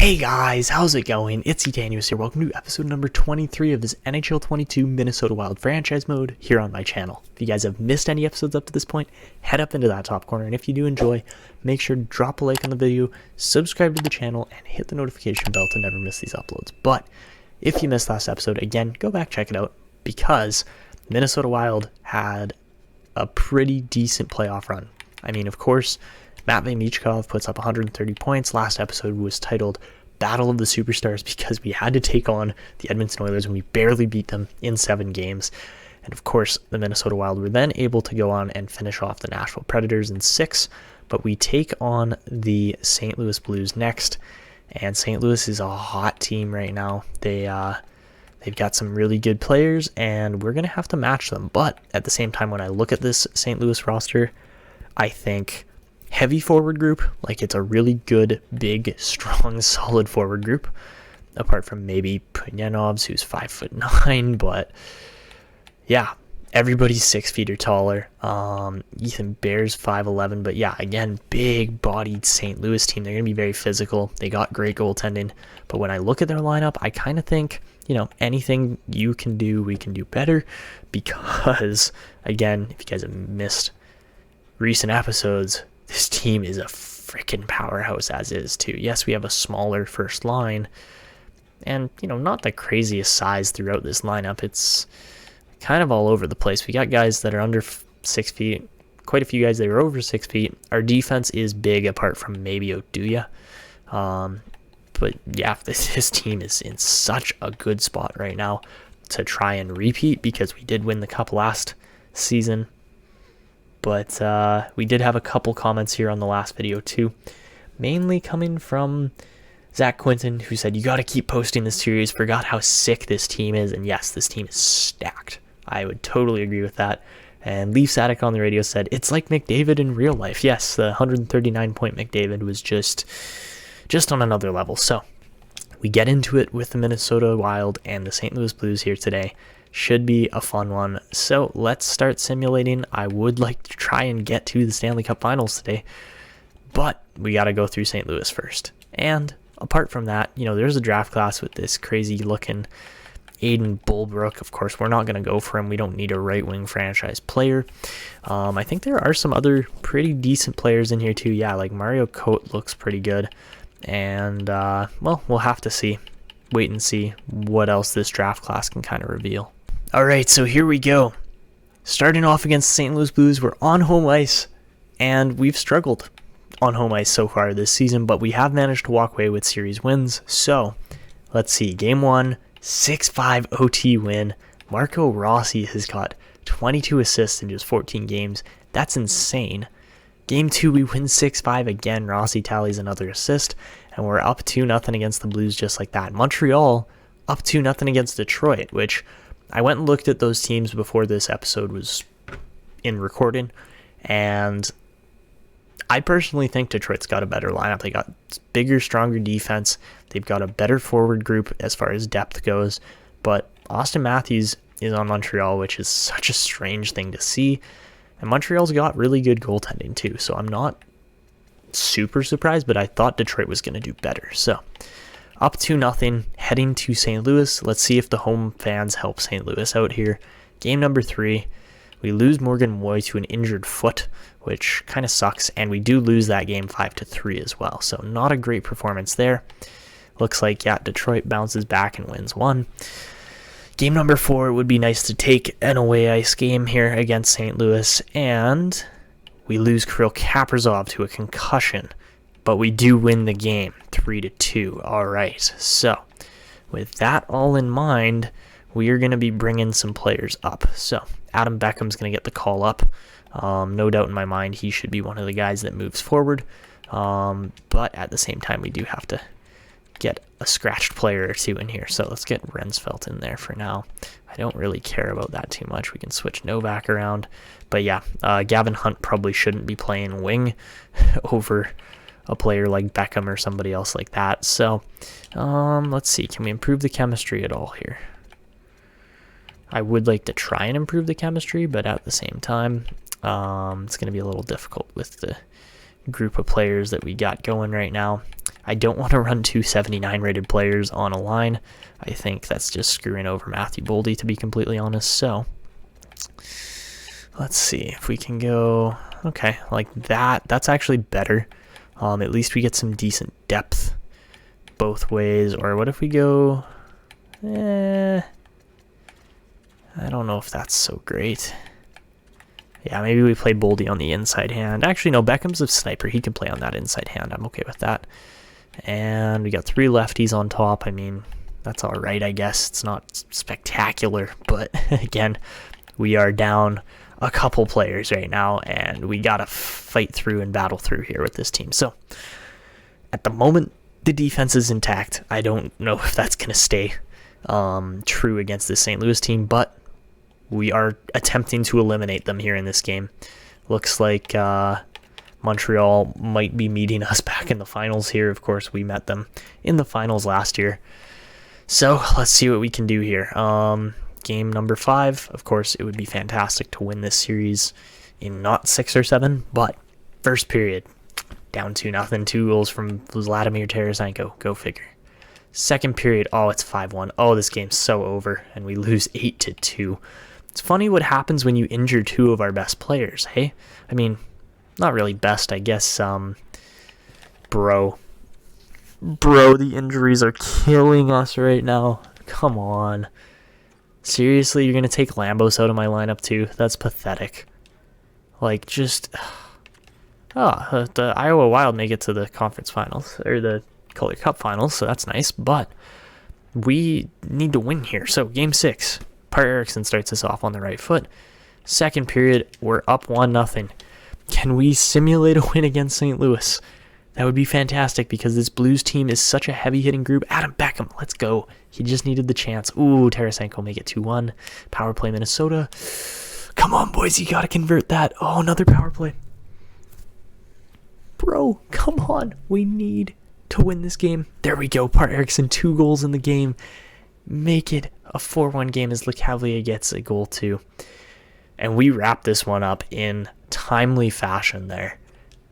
Hey guys, how's it going? It's Danius here. Welcome to episode number 23 of this NHL 22 Minnesota Wild franchise mode here on my channel. If you guys have missed any episodes up to this point, head up into that top corner, and if you do enjoy, make sure to drop a like on the video, subscribe to the channel, and hit the notification bell to never miss these uploads. But if you missed last episode, again, go back, check it out, because Minnesota Wild had a pretty decent playoff run. I mean, of course, Matvei Michkov puts up 130 points. Last episode was titled Battle of the Superstars because we had to take on the Edmonton Oilers and we barely beat them in 7 games. And of course, the Minnesota Wild were then able to go on and finish off the Nashville Predators in 6. But we take on the St. Louis Blues next. And St. Louis is a hot team right now. They've got some really good players and we're going to have to match them. But at the same time, when I look at this St. Louis roster, I think heavy forward group, like it's a really good, big, strong, solid forward group, apart from maybe Punyanov's, who's 5'9", but yeah, everybody's 6 feet or taller. Ethan Bear's 5'11", but yeah, again, big-bodied St. Louis team. They're going to be very physical. They got great goaltending, but when I look at their lineup, I kind of think, anything you can do, we can do better, because, again, if you guys have missed recent episodes, this team is a freaking powerhouse as is too. Yes, we have a smaller first line and, not the craziest size throughout this lineup. It's kind of all over the place. We got guys that are under 6 feet, quite a few guys that are over 6 feet. Our defense is big apart from maybe Oduya. But yeah, this team is in such a good spot right now to try and repeat because we did win the cup last season. But we did have a couple comments here on the last video too, mainly coming from Zach Quinton, who said, you got to keep posting this series, forgot how sick this team is. And yes, this team is stacked. I would totally agree with that. And Leaf Sadik on the radio said, it's like McDavid in real life. Yes, the 139-point McDavid was just on another level. So we get into it with the Minnesota Wild and the St. Louis Blues here today. Should be a fun one. So let's start simulating. I would like to try and get to the Stanley Cup Finals today, but we got to go through St. Louis first. And apart from that, there's a draft class with this crazy looking Aiden Bulbrook. Of course, we're not going to go for him. We don't need a right-wing franchise player. I think there are some other pretty decent players in here too. Yeah, like Mario Cote looks pretty good. And, well, we'll have to see. Wait and see what else this draft class can kind of reveal. Alright, so here we go. Starting off against the St. Louis Blues, we're on home ice, and we've struggled on home ice so far this season, but we have managed to walk away with series wins. So, let's see. Game 1, 6-5 OT win. Marco Rossi has got 22 assists in just 14 games. That's insane. Game 2, we win 6-5 again. Rossi tallies another assist, and we're up 2-0 against the Blues just like that. Montreal, up 2-0 against Detroit, which I went and looked at those teams before this episode was in recording, and I personally think Detroit's got a better lineup. They got bigger, stronger defense. They've got a better forward group as far as depth goes, but Austin Matthews is on Montreal, which is such a strange thing to see, and Montreal's got really good goaltending too, so I'm not super surprised, but I thought Detroit was going to do better. So up 2-0, heading to St. Louis. Let's see if the home fans help St. Louis out here. Game number 3, we lose Morgan Moy to an injured foot, which kind of sucks, and we do lose that game 5-3 as well. So not a great performance there. Looks like, yeah, Detroit bounces back and wins 1. Game number 4, it would be nice to take an away ice game here against St. Louis, and we lose Kirill Kaprizov to a concussion, but we do win the game 3-2. All right, so with that all in mind, we are going to be bringing some players up. So Adam Beckham's going to get the call up. No doubt in my mind, he should be one of the guys that moves forward. But at the same time, we do have to get a scratched player or two in here. So let's get Rensfeldt in there for now. I don't really care about that too much. We can switch Novak around. But yeah, Gavin Hunt probably shouldn't be playing wing over a player like Beckham or somebody else like that. So let's see. Can we improve the chemistry at all here? I would like to try and improve the chemistry, but at the same time, it's going to be a little difficult with the group of players that we got going right now. I don't want to run 279 rated players on a line. I think that's just screwing over Matthew Boldy, to be completely honest. So let's see if we can go, okay, like that. That's actually better. At least we get some decent depth both ways. Or what if we go, I don't know if that's so great. Yeah, maybe we play Boldy on the inside hand. Actually, no, Beckham's a sniper. He can play on that inside hand. I'm okay with that. And we got 3 lefties on top. I mean, that's all right, I guess. It's not spectacular, but again, we are down a couple players right now, and we got to fight through and battle through here with this team. So at the moment, the defense is intact. I don't know if that's going to stay true against this St. Louis team, but we are attempting to eliminate them here in this game. Looks like Montreal might be meeting us back in the finals here. Of course, we met them in the finals last year. So let's see what we can do here. Game number 5, of course, it would be fantastic to win this series in not 6 or 7, but first period, down 2-0, 2 goals from Vladimir Tarasenko. Go figure. Second period, oh, it's 5-1. Oh, this game's so over, and we lose 8-2. It's funny what happens when you injure 2 of our best players, hey? I mean, not really best, I guess. Bro, the injuries are killing us right now. Come on. Seriously, you're going to take Lambos out of my lineup too? That's pathetic. Like, just... the Iowa Wild may get to the conference finals, or the Calder Cup Finals, so that's nice, but we need to win here. So, Game 6, Par Eriksson starts us off on the right foot. Second period, we're up 1-0. Can we simulate a win against St. Louis? That would be fantastic because this Blues team is such a heavy-hitting group. Adam Beckham, let's go. He just needed the chance. Ooh, Tarasenko make it 2-1. Power play Minnesota. Come on, boys, you got to convert that. Oh, another power play. Bro, come on. We need to win this game. There we go. Par Eriksson, 2 goals in the game. Make it a 4-1 game as LeCavalier gets a goal too. And we wrap this one up in timely fashion there.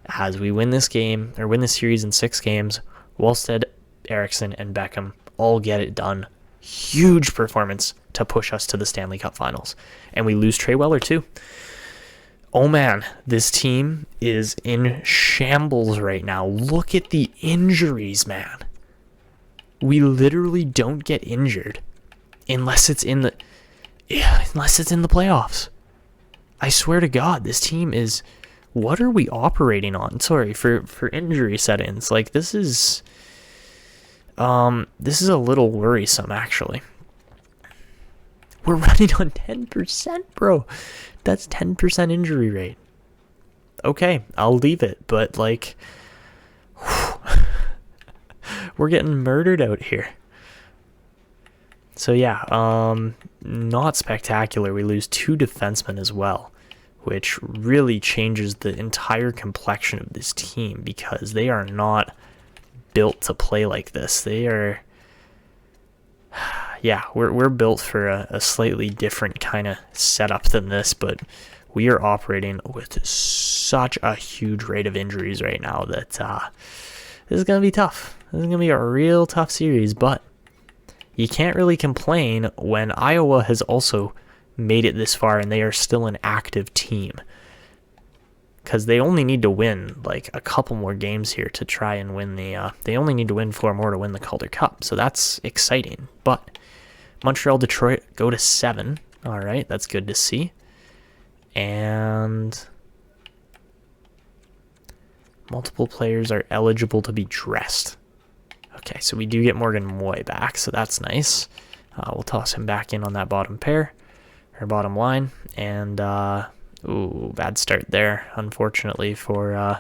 As we win this game, or win this series in 6 games, Wallstedt, Eriksson, and Beckham all get it done. Huge performance to push us to the Stanley Cup Finals. And we lose Trey Weller too. Oh man, this team is in shambles right now. Look at the injuries, man. We literally don't get injured unless it's in the playoffs. I swear to God, this team is... What are we operating on? Sorry, for injury settings. Like, this is a little worrisome, actually. We're running on 10%, bro. That's 10% injury rate. Okay, I'll leave it, but, like, we're getting murdered out here. So, yeah, not spectacular. We lose 2 defensemen as well, which really changes the entire complexion of this team because they are not built to play like this. They are, yeah, we're built for a slightly different kind of setup than this, but we are operating with such a huge rate of injuries right now that this is going to be tough. This is going to be a real tough series, but you can't really complain when Iowa has also made it this far and they are still an active team, because they only need to win like a couple more games here to try and win they only need to win 4 more to win the Calder Cup, so that's exciting. But Montreal, Detroit go to 7. All right, that's good to see. And multiple players are eligible to be dressed. Okay, so we do get Morgan Moy back, so that's nice. We'll toss him back in on that bottom pair. Our bottom line, and bad start there, unfortunately for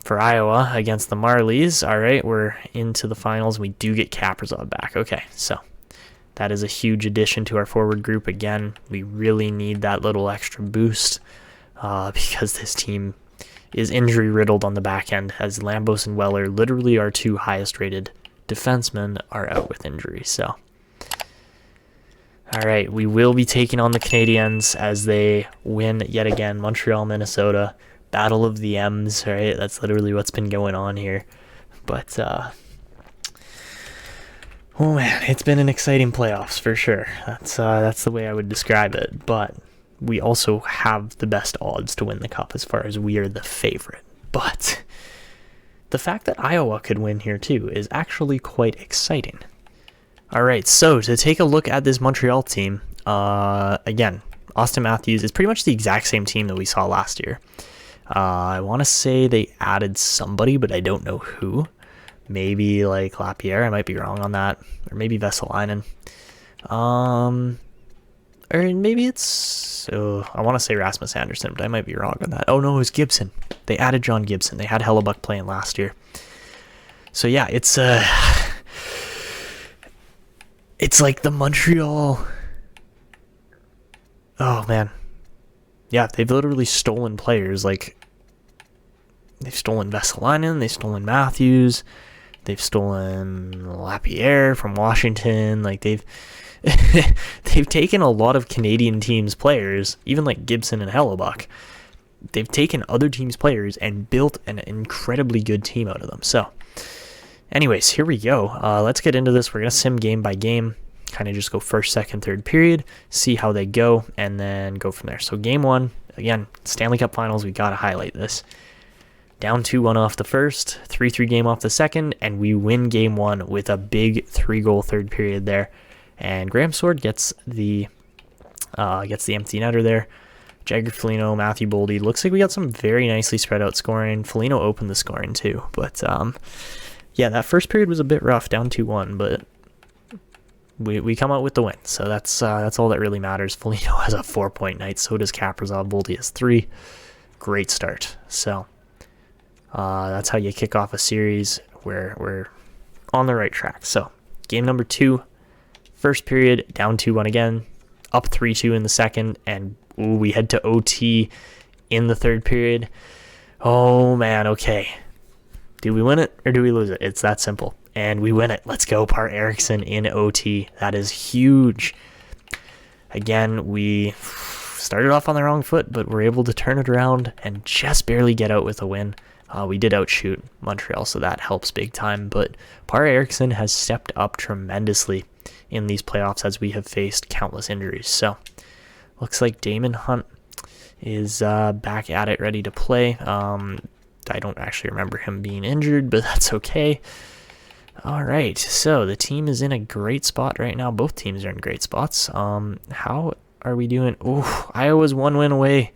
Iowa against the Marlies. All right, we're into the finals. We do get Kaprizov back. Okay, so that is a huge addition to our forward group. Again, we really need that little extra boost because this team is injury riddled on the back end, as Lambos and Weller, literally our 2 highest rated defensemen, are out with injury. So. All right, we will be taking on the Canadiens as they win yet again. Montreal, Minnesota, Battle of the M's, right? That's literally what's been going on here. But, oh man, it's been an exciting playoffs for sure. That's the way I would describe it. But we also have the best odds to win the cup as far as we are the favorite. But the fact that Iowa could win here too is actually quite exciting. All right, so to take a look at this Montreal team, again, Austin Matthews is pretty much the exact same team that we saw last year. I want to say they added somebody, but I don't know who. Maybe like Lapierre, I might be wrong on that. Or maybe Vesalainen. Or maybe it's... I want to say Rasmus Anderson, but I might be wrong on that. Oh no, it was Gibson. They added John Gibson. They had Hellebuck playing last year. So yeah, it's like the Montreal... Oh man. Yeah, they've literally stolen players. Like, they've stolen Vesalainen, they've stolen Matthews, they've stolen Lapierre from Washington. Like, they've taken a lot of Canadian teams' players, even like Gibson and Hellebuck. They've taken other teams' players and built an incredibly good team out of them. So, anyways, here we go. Let's get into this. We're going to sim game by game. Kind of just go first, second, third period, see how they go, and then go from there. So game one, again, Stanley Cup Finals, we got to highlight this. Down 2-1 off the first, 3-3 game off the second, and we win game one with a big 3-goal third period there. And Graham Sword gets the empty netter there. Jagger Foligno, Matthew Boldy. Looks like we got some very nicely spread out scoring. Foligno opened the scoring too. But yeah, that first period was a bit rough, down 2-1, but we come out with the win, so that's all that really matters. Foligno has a 4-point night, so does Kaprizov. Boldy has 3. Great start. So that's how you kick off a series. We're on the right track. So game number 2, first period, down 2-1 again, up 3-2 in the second, and we head to OT in the third period. Oh man, okay. Do we win it or do we lose it? It's that simple. And we win it. Let's go, Par Eriksson in OT. That is huge. Again, we started off on the wrong foot, but we're able to turn it around and just barely get out with a win. We did outshoot Montreal, so that helps big time. But Par Eriksson has stepped up tremendously in these playoffs as we have faced countless injuries. So, looks like Damon Hunt is back at it, ready to play. I don't actually remember him being injured, but that's okay. All right, so the team is in a great spot right now. Both teams are in great spots. How are we doing? Oh, Iowa's 1 win away.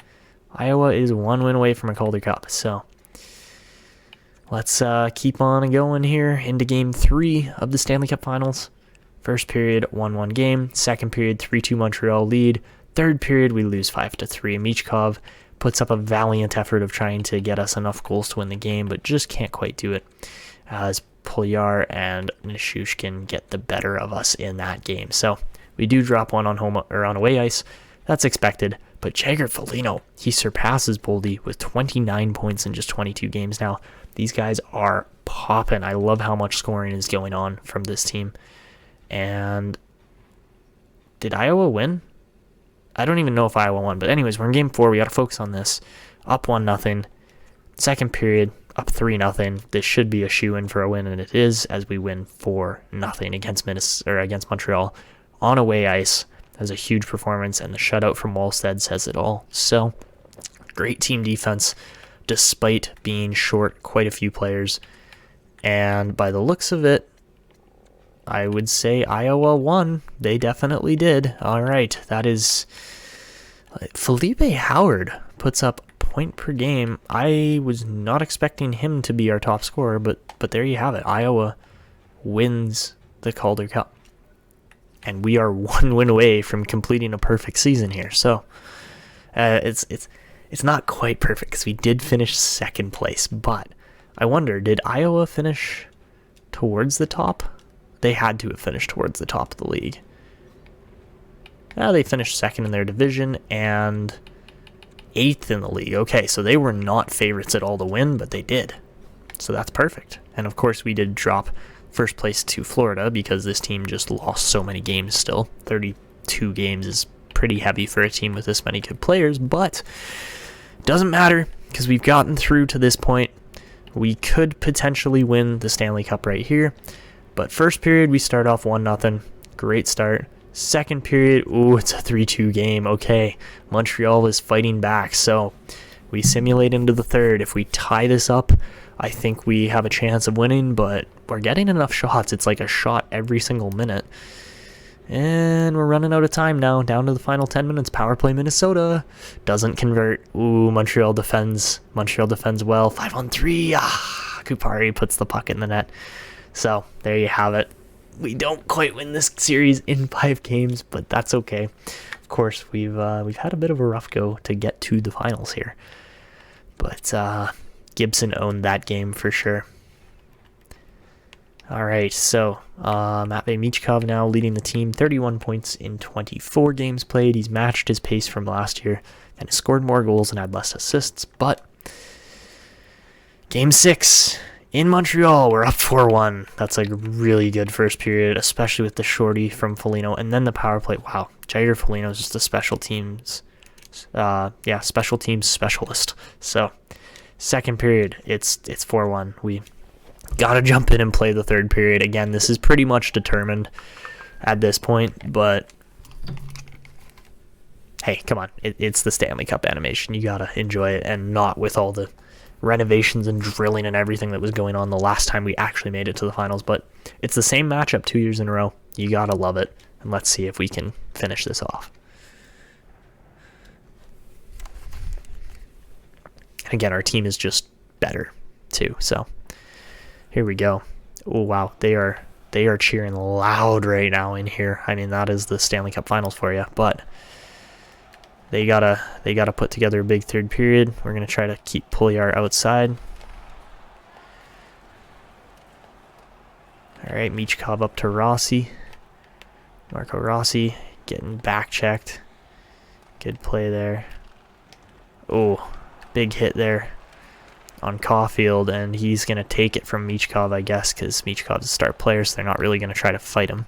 Iowa is 1 win away from a Calder Cup. So let's keep on going here into game 3 of the Stanley Cup Finals. First period, 1-1 game. Second period, 3-2 Montreal lead. Third period, we lose 5-3. Michkov puts up a valiant effort of trying to get us enough goals to win the game, but just can't quite do it. As Pulyar and Nishushkin get the better of us in that game. So we do drop one on home or on away ice. That's expected. But Jagger Foligno, he surpasses Boldy with 29 points in just 22 games now. These guys are popping. I love how much scoring is going on from this team. And did Iowa win? I don't even know if Iowa won. But anyways, we're in game 4. We got to focus on this. Up 1-0. Second period. Up 3-0. This should be a shoe-in for a win, and it is, as we win 4-0 against Montreal on away ice. That's a huge performance, and the shutout from Wallstead says it all. So, great team defense, despite being short quite a few players. And by the looks of it, I would say Iowa won. They definitely did. All right, that is... Felipe Howard puts up point per game. I was not expecting him to be our top scorer, but there you have it. Iowa wins the Calder Cup. And we are 1 win away from completing a perfect season here. So it's not quite perfect because we did finish second place. But I wonder, did Iowa finish towards the top? They had to have finished towards the top of the league. They finished second in their division and 8th in the league. Okay, so they were not favorites at all to win, but they did. So that's perfect. And of course, we did drop first place to Florida because this team just lost so many games still. 32 games is pretty heavy for a team with this many good players, but it doesn't matter because we've gotten through to this point. we could potentially win the Stanley Cup right here. But first period, we start off 1-0. Great start. Second period, ooh, it's a 3-2 game. Okay, Montreal is fighting back. So we simulate into the third. If we tie this up, I think we have a chance of winning, but we're getting enough shots. It's like a shot every single minute. And we're running out of time now. Down to the final 10 minutes. Power play Minnesota. Doesn't convert. Ooh, Montreal defends. Montreal defends well. 5-on-3. Kupari puts the puck in the net. So there you have it. We don't quite win this series in 5 games, but that's okay. Of course, we've had a bit of a rough go to get to the finals here. But Gibson owned that game for sure. All right, so Matvei Michkov now leading the team, 31 points in 24 games played. He's matched his pace from last year and has scored more goals and had less assists. But Game 6 in Montreal, we're up 4-1. That's a really good first period, especially with the shorty from Foligno. And then the power play. Wow, Jair Foligno is just a special teams specialist. So second period, it's 4-1. We got to jump in and play the third period. Again, this is pretty much determined at this point, but hey, come on. It's the Stanley Cup animation. You got to enjoy it, and not with all the renovations and drilling and everything that was going on the last time we actually made it to the finals. But it's the same matchup 2 years in a row. You got to love it, and let's see if we can finish this off. Again, our team is just better too, so here we go. Oh wow, they are cheering loud right now in here. I mean, that is the Stanley Cup Finals for you. But they gotta put together a big third period. We're gonna try to keep Puliar outside. All right, Michkov up to Rossi. Marco Rossi getting back checked. Good play there. Oh, big hit there on Caulfield, and he's going to take it from Michkov, I guess, because Michkov's a star player, so they're not really going to try to fight him.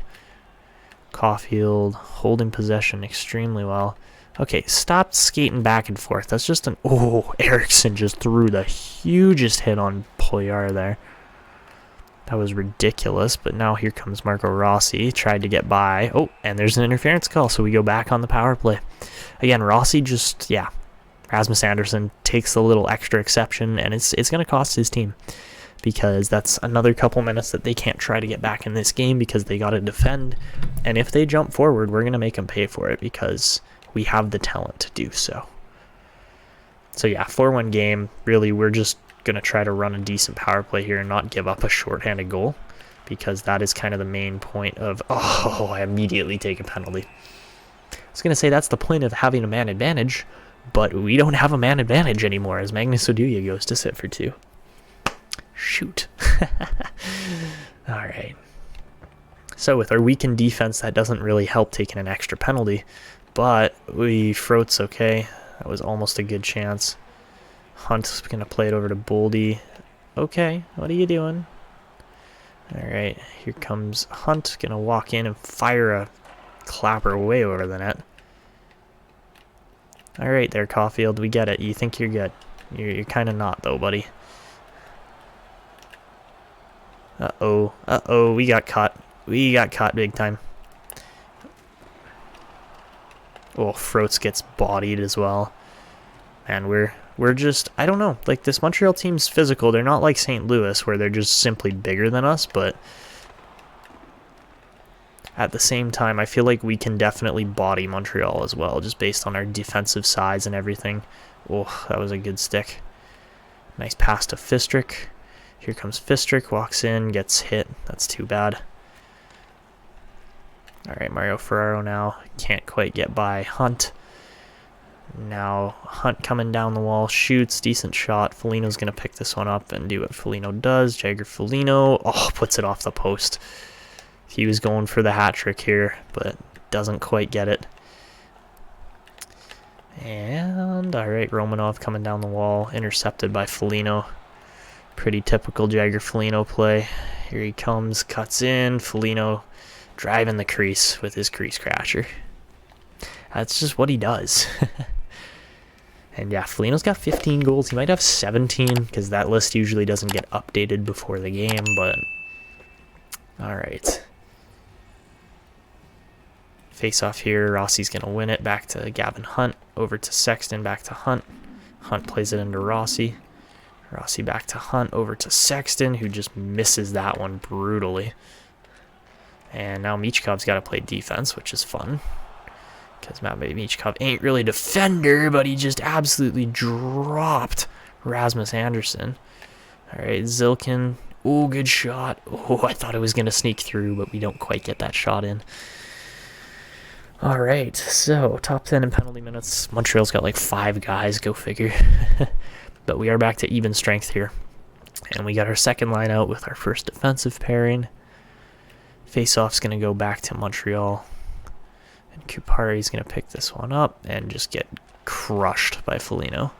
Caulfield holding possession extremely well. Okay, stop skating back and forth. That's just an... Oh, Eriksson just threw the hugest hit on Puliar there. That was ridiculous, but now here comes Marco Rossi. Tried to get by. Oh, and there's an interference call, so we go back on the power play. Again, Rossi just... Yeah. Rasmus Andersson takes a little extra exception, and it's going to cost his team, because that's another couple minutes that they can't try to get back in this game because they got to defend. And if they jump forward, we're going to make them pay for it because we have the talent to do so. So yeah, 4-1 game. Really, we're just going to try to run a decent power play here and not give up a shorthanded goal, because that is kind of the main point of... Oh, I immediately take a penalty. I was going to say that's the point of having a man advantage, but we don't have a man advantage anymore as Magnus Oduya goes to sit for 2. Shoot. All right. So with our weakened defense, that doesn't really help taking an extra penalty, but Frote's okay. That was almost a good chance. Hunt's going to play it over to Boldy. Okay, what are you doing? All right, here comes Hunt. Going to walk in and fire a clapper way over the net. All right there, Caulfield. We get it. You think you're good. You're kind of not, though, buddy. Uh-oh. Uh-oh. We got caught. We got caught big time. Oh, Frotes gets bodied as well. Man, we're just... I don't know. Like, this Montreal team's physical. They're not like St. Louis, where they're just simply bigger than us, but... At the same time, I feel like we can definitely body Montreal as well, just based on our defensive size and everything. Oh, that was a good stick. Nice pass to Fistrick. Here comes Fistrick, walks in, gets hit. That's too bad. All right, Mario Ferraro now. Can't quite get by Hunt. Now Hunt coming down the wall, shoots, decent shot. Foligno's going to pick this one up and do what Foligno does. Jagger Foligno, puts it off the post. He was going for the hat trick here, but doesn't quite get it. And, all right, Romanov coming down the wall, intercepted by Foligno. Pretty typical Jagger Foligno play. Here he comes, cuts in, Foligno driving the crease with his crease crasher. That's just what he does. And yeah, Foligno's got 15 goals. He might have 17 because that list usually doesn't get updated before the game, but all right. Face off here. Rossi's going to win it. Back to Gavin Hunt. Over to Sexton. Back to Hunt. Hunt plays it into Rossi. Rossi back to Hunt. Over to Sexton, who just misses that one brutally. And now Michkov's got to play defense, which is fun. Because Matvei Michkov ain't really a defender, but he just absolutely dropped Rasmus Andersson. All right, Zilkin. Oh, good shot. Oh, I thought it was going to sneak through, but we don't quite get that shot in. All right, so top 10 in penalty minutes. Montreal's got like 5 guys, go figure. But we are back to even strength here. And we got our second line out with our first defensive pairing. Face-off's going to go back to Montreal. And Kupari's going to pick this one up and just get crushed by Foligno.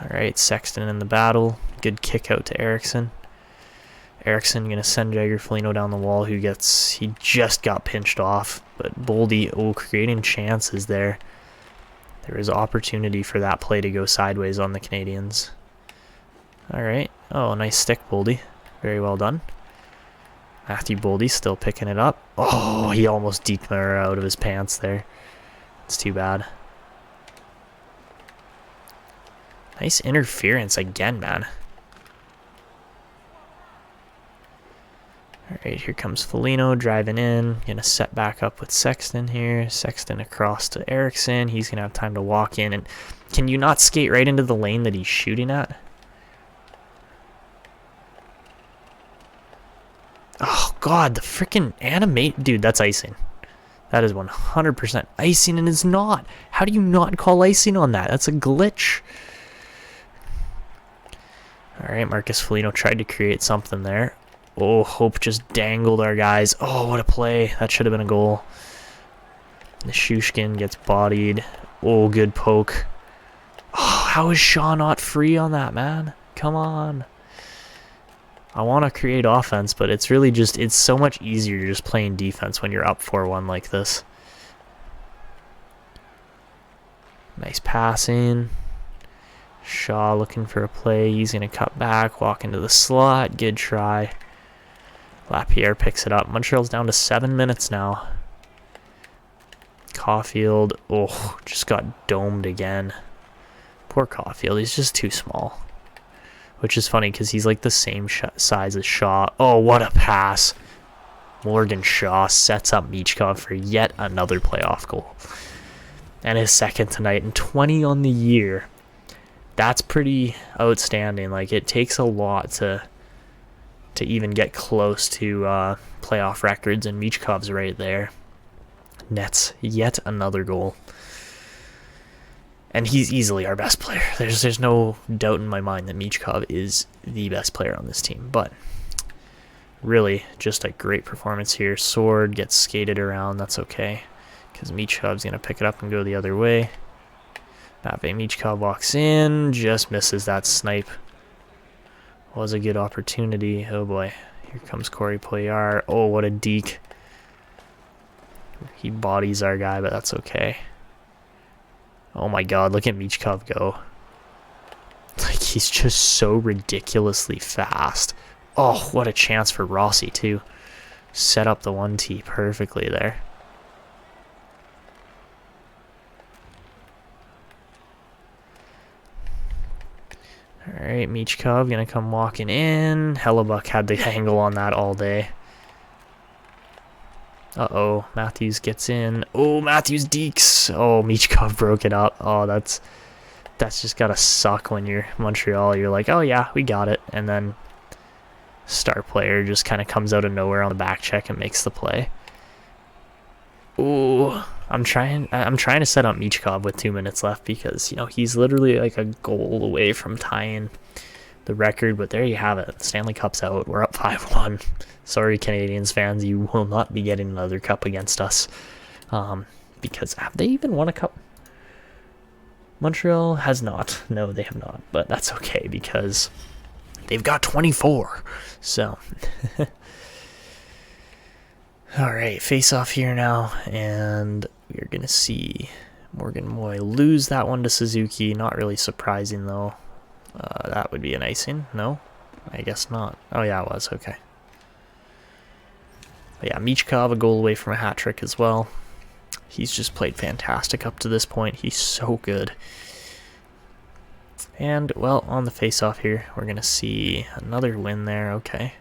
All right, Sexton in the battle. Good kick out to Eriksson. Eriksson going to send Jagger Foligno down the wall. He just got pinched off. But Boldy, creating chances there. There is opportunity for that play to go sideways on the Canadiens. All right. Oh, nice stick, Boldy. Very well done. Matthew Boldy still picking it up. Oh, he almost deked her out of his pants there. It's too bad. Nice interference again, man. All right, here comes Foligno driving in. Going to set back up with Sexton here. Sexton across to Eriksson. He's going to have time to walk in. And can you not skate right into the lane that he's shooting at? Oh, God, the freaking animate. Dude, that's icing. That is 100% icing, and it's not. How do you not call icing on that? That's a glitch. All right, Marcus Foligno tried to create something there. Oh, Hope just dangled our guys. Oh, what a play. That should have been a goal. Nishushkin gets bodied. Oh, good poke. Oh, how is Shaw not free on that, man? Come on. I want to create offense, but it's really just, it's so much easier just playing defense when you're up 4-1 like this. Nice passing. Shaw looking for a play. He's going to cut back, walk into the slot. Good try. Lapierre picks it up. Montreal's down to 7 minutes now. Caulfield, just got domed again. Poor Caulfield, he's just too small. Which is funny because he's like the same size as Shaw. Oh, what a pass. Morgan Shaw sets up Michkov for yet another playoff goal. And his second tonight, and 20 on the year. That's pretty outstanding. Like, it takes a lot to even get close to playoff records, and Michkov's right there. Nets yet another goal. And he's easily our best player. There's no doubt in my mind that Michkov is the best player on this team. But really, just a great performance here. Sword gets skated around. That's okay, because Michkov's going to pick it up and go the other way. Matvei Michkov walks in, just misses that snipe. Was a good opportunity. Oh boy. Here comes Corey Poyar. Oh, what a deke. He bodies our guy, but that's okay. Oh my god, look at Michkov go. Like, he's just so ridiculously fast. Oh, what a chance for Rossi, too. Set up the 1-T perfectly there. Alright, Michkov gonna come walking in. Hellebuck had the angle on that all day. Uh-oh, Matthews gets in. Oh, Matthews dekes. Oh, Michkov broke it up. Oh, that's just gotta suck when you're Montreal. You're like, oh yeah, we got it. And then star player just kind of comes out of nowhere on the back check and makes the play. Ooh, I'm trying to set up Michkov with 2 minutes left because, you know, he's literally like a goal away from tying the record, but there you have it. Stanley Cup's out. We're up 5-1. Sorry, Canadiens fans, you will not be getting another cup against us. Because have they even won a cup? Montreal has not. No, they have not. But that's okay because they've got 24. So, all right, face off here now, and We are going to see Morgan Moy lose that one to Suzuki. Not really surprising, though. That would be an icing. No? I guess not. Oh, yeah, it was. Okay. But yeah, Michkov a goal away from a hat trick as well. He's just played fantastic up to this point. He's so good. And, well, on the face-off here, we're going to see another win there. Okay.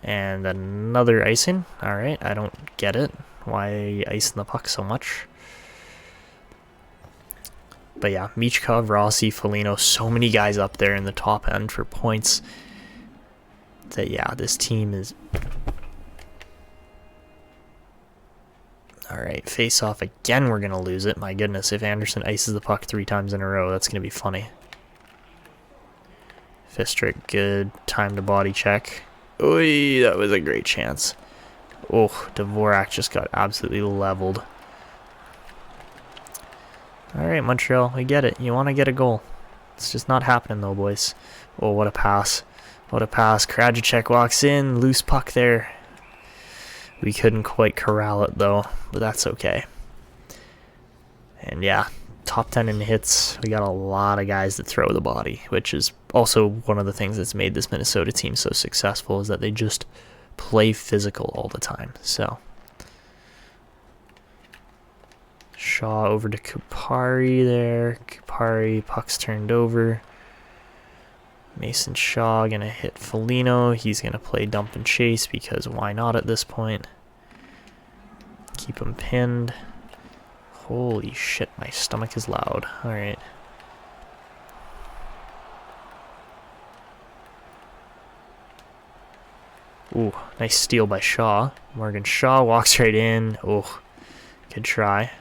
And another icing. All right, I don't get it. Why are you icing the puck so much? But yeah, Michkov, Rossi, Foligno, so many guys up there in the top end for points. That, yeah, this team is... Alright, face off again, we're going to lose it. My goodness, if Anderson ices the puck 3 times in a row, that's going to be funny. Fistrick, good time to body check. Oy, that was a great chance. Oh, Dvorak just got absolutely leveled. Alright, Montreal, we get it. You want to get a goal. It's just not happening, though, boys. Oh, what a pass. What a pass. Krajicek walks in. Loose puck there. We couldn't quite corral it, though, but that's okay. And, yeah, top 10 in hits. We got a lot of guys that throw the body, which is also one of the things that's made this Minnesota team so successful, is that they just play physical all the time. So... Shaw over to Kupari there. Kupari, puck's turned over. Mason Shaw going to hit Foligno. He's going to play dump and chase because why not at this point? Keep him pinned. Holy shit, my stomach is loud. Alright. Ooh, nice steal by Shaw. Morgan Shaw walks right in. Oh, good try.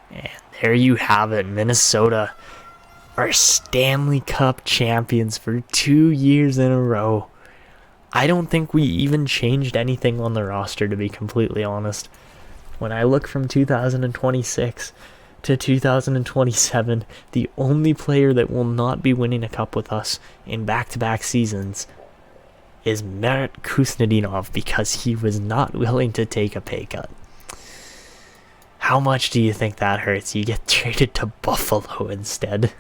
And there you have it. Minnesota are Stanley Cup champions for 2 years in a row. I don't think we even changed anything on the roster, to be completely honest. When I look from 2026 to 2027, the only player that will not be winning a cup with us in back-to-back seasons is Marat Kuznetsov, because he was not willing to take a pay cut. How much do you think that hurts? You get traded to Buffalo instead.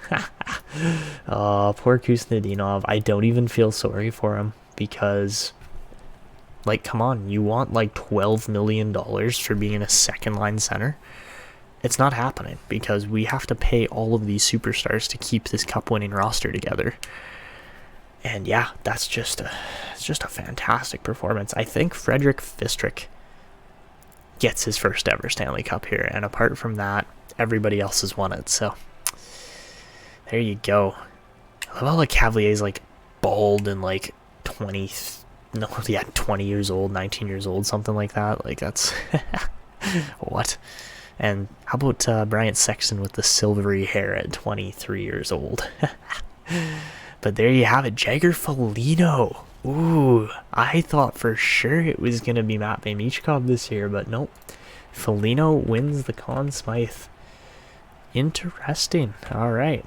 Oh, poor Kuznetsov. I don't even feel sorry for him because, like, come on, you want like $12 million for being a second-line center? It's not happening because we have to pay all of these superstars to keep this cup-winning roster together. And yeah, it's just a fantastic performance. I think Frederick Fistrick gets his first ever Stanley Cup here, and apart from that, everybody else has won it. So there you go. I love how like Cavalier's like bald and like 20 years old, 19 years old, something like that. Like that's what? And how about Bryant Sexton with the silvery hair at 23 years old? But there you have it, Jagger Foligno. Ooh, I thought for sure it was going to be Matvei Michkov this year, but nope. Foligno wins the Conn Smythe. Interesting. All right.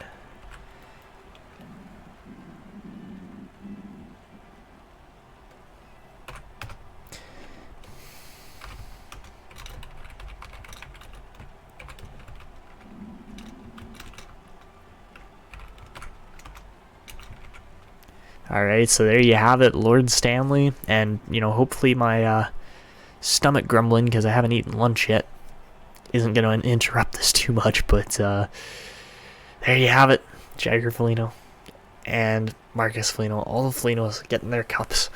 Alright, so there you have it, Lord Stanley, and, you know, hopefully my stomach grumbling, because I haven't eaten lunch yet, isn't going to interrupt this too much, but there you have it, Jagger Foligno and Marcus Foligno, all the Folignos getting their cups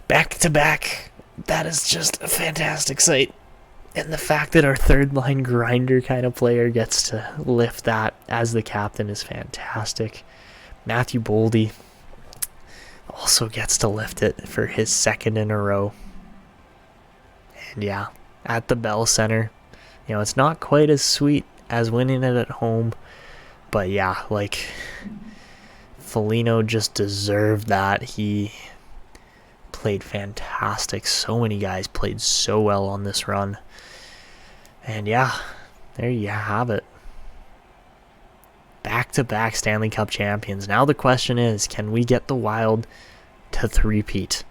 back to back. That is just a fantastic sight, and the fact that our third-line grinder kind of player gets to lift that as the captain is fantastic. Matthew Boldy also gets to lift it for his second in a row. And yeah, at the Bell Center, you know, it's not quite as sweet as winning it at home, but yeah, like, Foligno just deserved that. He played fantastic. So many guys played so well on this run. And yeah, there you have it. Back-to-back Stanley Cup champions. Now the question is, can we get the Wild to three-peat?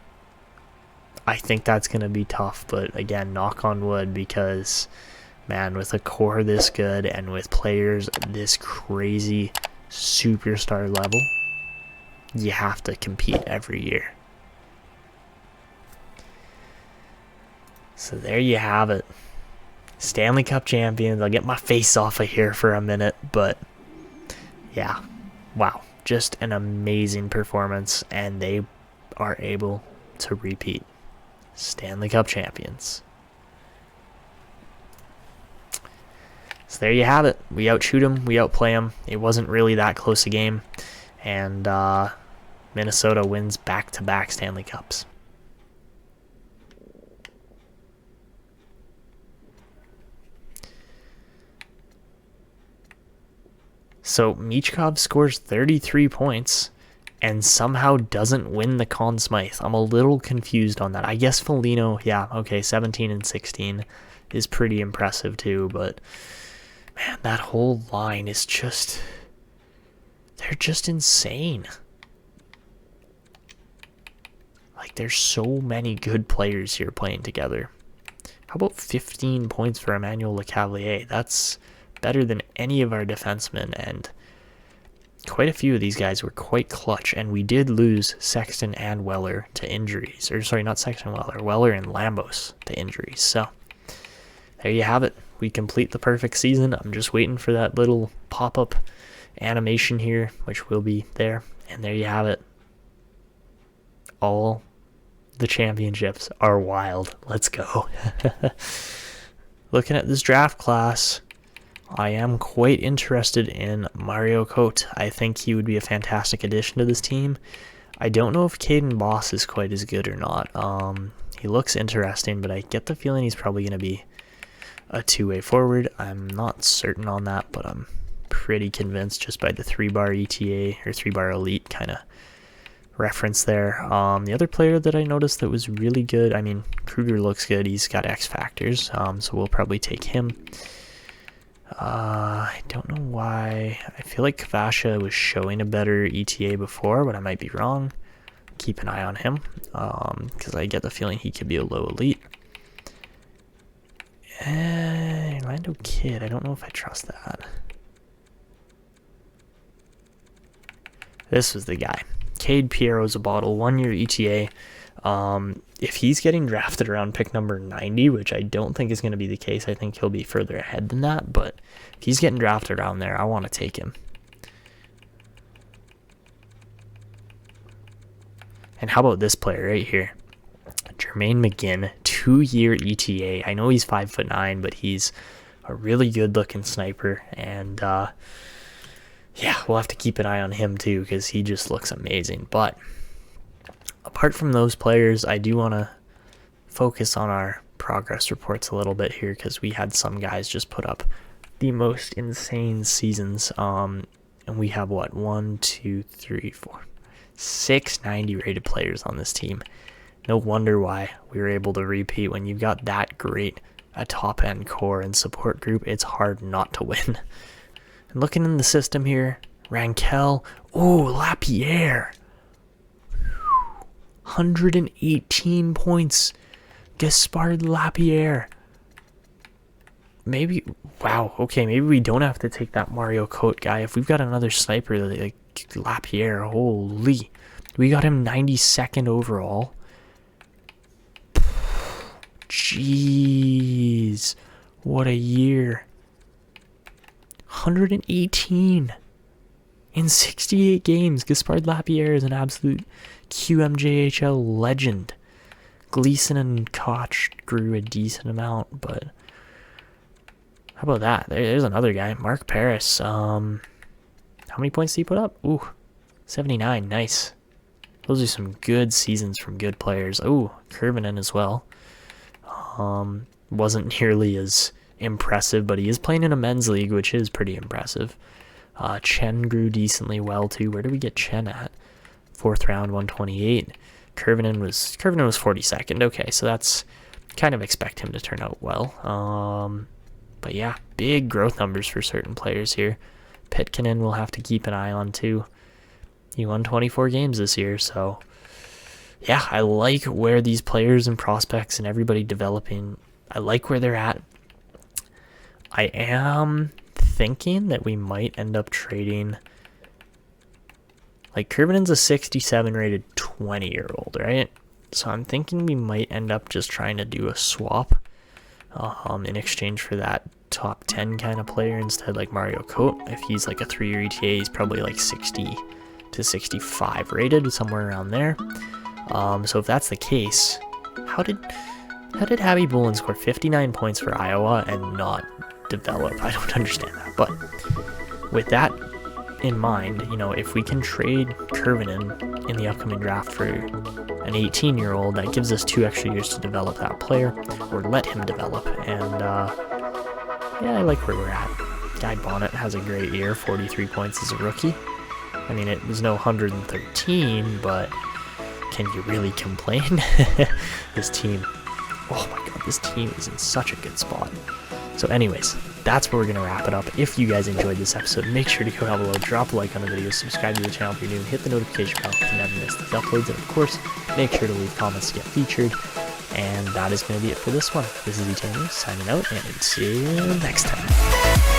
I think that's going to be tough, but again, knock on wood, because, man, with a core this good and with players this crazy superstar level, you have to compete every year. So there you have it. Stanley Cup champions. I'll get my face off of here for a minute, but yeah, wow. Just an amazing performance, and they are able to repeat. Stanley Cup champions. So there you have it. We outshoot them. We outplay them. It wasn't really that close a game. And Minnesota wins back-to-back Stanley Cups. So Michkov scores 33 points and somehow doesn't win the Conn Smythe. I'm a little confused on that. I guess Foligno, yeah, okay, 17 and 16 is pretty impressive too, but man, that whole line is just, they're just insane. Like, there's so many good players here playing together. How about 15 points for Emmanuel Lecavalier? That's better than any of our defensemen, and quite a few of these guys were quite clutch, and we did lose Sexton and Weller to injuries. Or sorry, not Sexton and Weller. Weller and Lambos to injuries. So there you have it. We complete the perfect season. I'm just waiting for that little pop-up animation here, which will be there. And there you have it. All the championships are wild. Let's go. Looking at this draft class, I am quite interested in Mario Cote. I think he would be a fantastic addition to this team. I don't know if Caden Boss is quite as good or not. He looks interesting, but I get the feeling he's probably going to be a two-way forward. I'm not certain on that, but I'm pretty convinced just by the 3-bar ETA or 3-bar elite kind of reference there. The other player that I noticed that was really good, I mean, Kruger looks good. He's got X factors, so we'll probably take him. I don't know why. I feel like Kvasha was showing a better ETA before, but I might be wrong. Keep an eye on him, because I get the feeling he could be a low elite. Orlando Kidd, I don't know if I trust that. This was the guy. Cade Piero's a bottle, 1-year ETA. If he's getting drafted around pick number 90, which I don't think is going to be the case, I think he'll be further ahead than that, but if he's getting drafted around there, I want to take him. And how about this player right here? Jermaine McGinn, 2-year ETA. I know he's 5'9", but he's a really good-looking sniper, and yeah, we'll have to keep an eye on him too, because he just looks amazing. But apart from those players, I do want to focus on our progress reports a little bit here, because we had some guys just put up the most insane seasons. And we have, what, 6 90 rated players on this team. No wonder why we were able to repeat. When you've got that great a top-end core and support group, it's hard not to win. And looking in the system here, Rankel, Lapierre. 118 points. Gaspard Lapierre. Maybe, wow, okay, maybe we don't have to take that Mario Cote guy. If we've got another sniper like Lapierre, holy. We got him 92nd overall. Jeez, what a year. 118 in 68 games. Gaspard Lapierre is an absolute QMJHL legend. Gleason and Koch grew a decent amount, but how about that? There's another guy, Mark Paris. How many points did he put up? 79, nice. Those are some good seasons from good players. Kurvinen as well. Wasn't nearly as impressive, but he is playing in a men's league, which is pretty impressive. Chen grew decently well too. Where did we get Chen at? 4th round, 128. Kurvinen was 42nd. Okay, so that's kind of expect him to turn out well. But yeah, big growth numbers for certain players here. Pitkinen we'll have to keep an eye on too. He won 24 games this year, so yeah, I like where these players and prospects and everybody developing, I like where they're at. I am thinking that we might end up trading, like Kurvinen's a 67 rated 20-year-old, right? So I'm thinking we might end up just trying to do a swap in exchange for that top 10 kind of player instead, like Mario Cote. If he's like a 3-year ETA, he's probably like 60 to 65 rated, somewhere around there. So if that's the case, how did Habby Bullen score 59 points for Iowa and not develop? I don't understand that. But with that in mind, if we can trade Kurvinen in the upcoming draft for an 18-year-old, that gives us 2 extra years to develop that player, or let him develop. And yeah, I like where we're at. Guy Bonnet has a great year, 43 points as a rookie. I mean, it was no 113, but can you really complain? This team, oh my god, this team is in such a good spot. So anyways, that's where we're going to wrap it up. If you guys enjoyed this episode, make sure to go down below, drop a like on the video, subscribe to the channel if you're new, and hit the notification bell to never miss these uploads. And of course, make sure to leave comments to get featured. And that is going to be it for this one. This is Etanius signing out, and see you next time.